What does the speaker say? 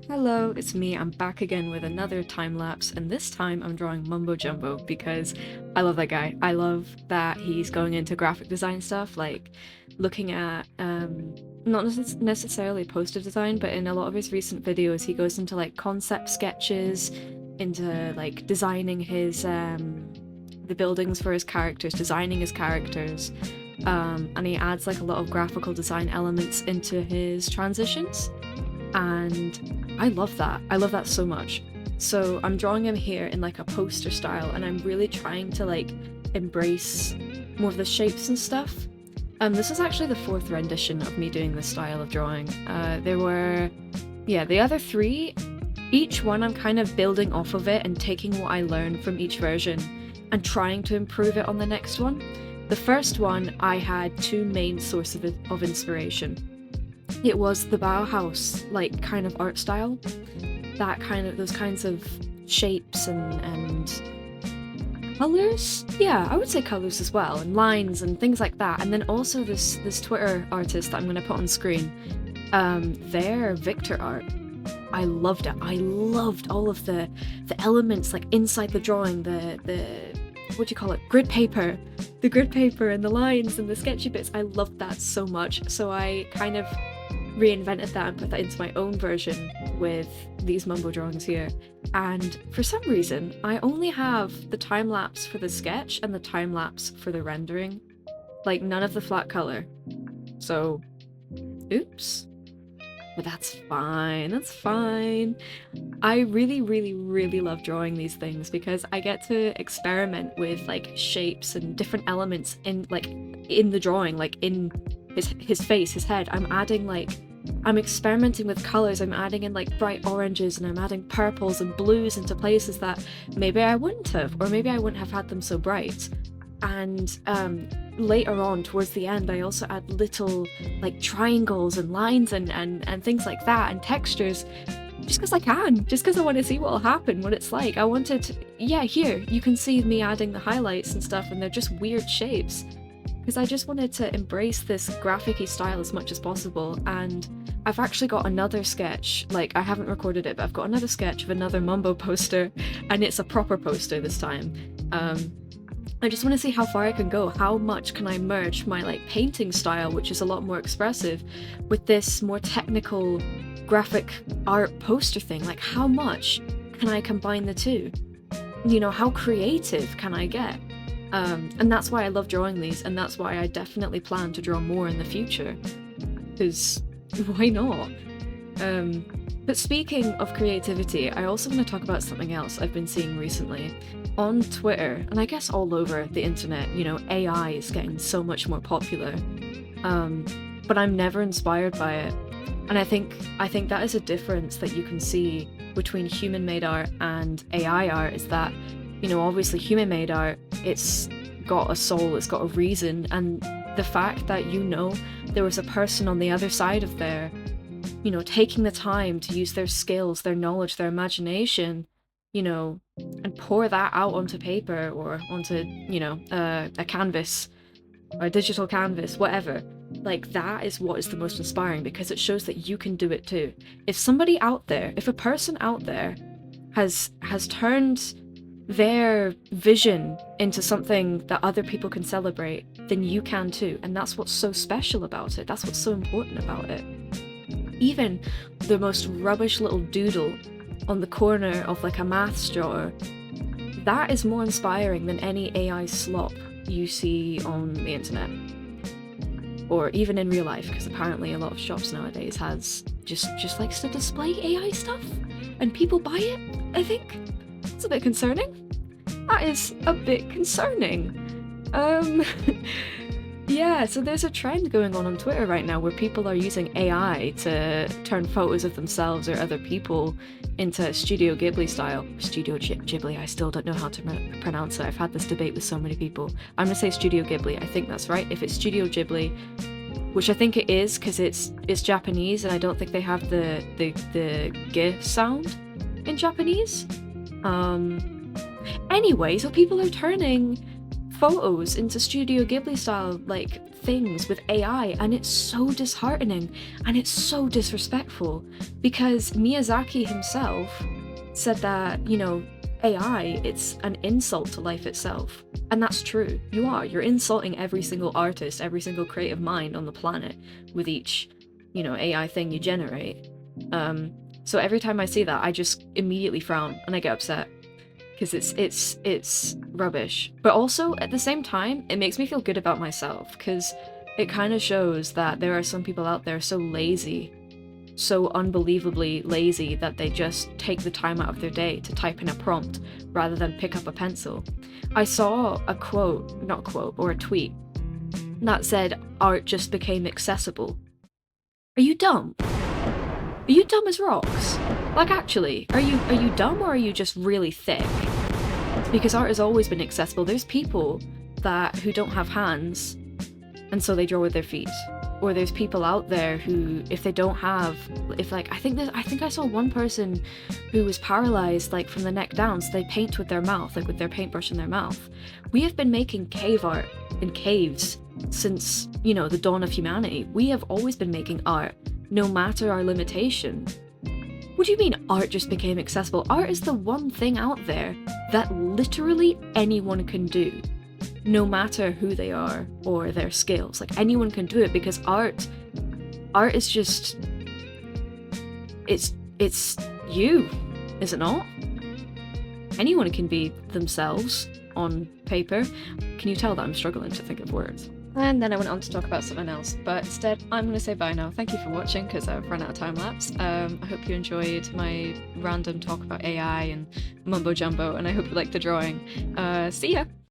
Hello, it's me. I'm back again with another time lapse, and this time I'm drawing Mumbo Jumbo because I love that guy. I love that he's going into graphic design stuff, like looking at not necessarily poster design, but in a lot of his recent videos, he goes into like concept sketches, into like designing his the buildings for his characters, designing his characters, and he adds like a lot of graphical design elements into his transitions. And I love that. I love that so much. So I'm drawing him here in like a poster style, and I'm really trying to like embrace more of the shapes and stuff. This is actually the fourth rendition of me doing this style of drawing. There were, yeah, the other three. Each one I'm kind of building off of it and taking what I learned from each version and trying to improve it on the next one. The first one, I had two main sources of inspiration. It was the Bauhaus, like, kind of art style. Those kinds of shapes and colors? Yeah, I would say colors as well, and lines and things like that. And then also this Twitter artist that I'm going to put on screen, their Victor art. I loved it. I loved all of the elements, like, inside the drawing, the what do you call it? Grid paper. The grid paper and the lines and the sketchy bits. I loved that so much. So I kind of reinvented that and put that into my own version with these Mumbo drawings here. And for some reason, I only have the time lapse for the sketch and the time lapse for the rendering. Like, none of the flat color. So, oops. But that's fine, that's fine. I really, really, really love drawing these things because I get to experiment with like shapes and different elements in the drawing, like in his face, his head. I'm experimenting with colors. I'm adding in like bright oranges and I'm adding purples and blues into places that maybe I wouldn't have, or maybe I wouldn't have had them so bright. And later on, towards the end, I also add little like triangles and lines and things like that, and textures, just because I can, just because I want to see what will happen, what it's like. I wanted to, yeah, here, you can see me adding the highlights and stuff, and they're just weird shapes, because I just wanted to embrace this graphic-y style as much as possible. And I've actually got another sketch, like, I haven't recorded it, but I've got another sketch of another Mumbo poster, and it's a proper poster this time. I just want to see how far I can go. How much can I merge my like painting style, which is a lot more expressive, with this more technical graphic art poster thing? Like, how much can I combine the two? You know, how creative can I get? And that's why I love drawing these, and that's why I definitely plan to draw more in the future. Because why not? But speaking of creativity, I also want to talk about something else I've been seeing recently. On Twitter, and I guess all over the internet, you know, AI is getting so much more popular. But I'm never inspired by it. And I think that is a difference that you can see between human-made art and AI art, is that, you know, obviously human-made art, it's got a soul, it's got a reason, and the fact that, you know, there was a person on the other side of there, you know, taking the time to use their skills, their knowledge, their imagination, you know, and pour that out onto paper or onto, you know, a canvas, or a digital canvas, whatever. Like, that is what is the most inspiring, because it shows that you can do it too. If somebody out there, if a person out there has turned their vision into something that other people can celebrate, then you can too. And that's what's so special about it. That's what's so important about it. Even the most rubbish little doodle on the corner of like a maths drawer, that is more inspiring than any AI slop you see on the internet. Or even in real life, because apparently a lot of shops nowadays has just likes to display AI stuff, and people buy it, I think. It's a bit concerning. That is a bit concerning. Yeah, so there's a trend going on Twitter right now where people are using AI to turn photos of themselves or other people into Studio Ghibli style. Studio Ghibli, I still don't know how to pronounce it. I've had this debate with so many people. I'm gonna say Studio Ghibli, I think that's right. If it's Studio Ghibli, which I think it is, because it's Japanese, and I don't think they have the G sound in Japanese. Anyway, so people are turning photos into Studio Ghibli style like things with AI, and it's so disheartening and it's so disrespectful, because Miyazaki himself said that, you know, AI, it's an insult to life itself. And that's true. You're insulting every single artist, every single creative mind on the planet with each, you know, AI thing you generate. So every time I see that, I just immediately frown and I get upset, because it's rubbish. But also at the same time, it makes me feel good about myself, because it kind of shows that there are some people out there so lazy, so unbelievably lazy, that they just take the time out of their day to type in a prompt rather than pick up a pencil. I saw a tweet that said art just became accessible. Are you dumb? Are you dumb as rocks? Like, actually, are you dumb, or are you just really thick? Because art has always been accessible. There's people who don't have hands, and so they draw with their feet. Or there's people out there who, I think I saw one person who was paralyzed, like, from the neck down, so they paint with their mouth, like with their paintbrush in their mouth. We have been making cave art in caves since, you know, the dawn of humanity. We have always been making art, no matter our limitation. What do you mean art just became accessible? Art is the one thing out there that literally anyone can do, no matter who they are or their skills. Like, anyone can do it, because art is just, it's you, is it not? Anyone can be themselves on paper. Can you tell that I'm struggling to think of words? And then I went on to talk about something else, but instead I'm going to say bye now. Thank you for watching, because I've run out of time-lapse. I hope you enjoyed my random talk about AI and Mumbo Jumbo, and I hope you liked the drawing. See ya!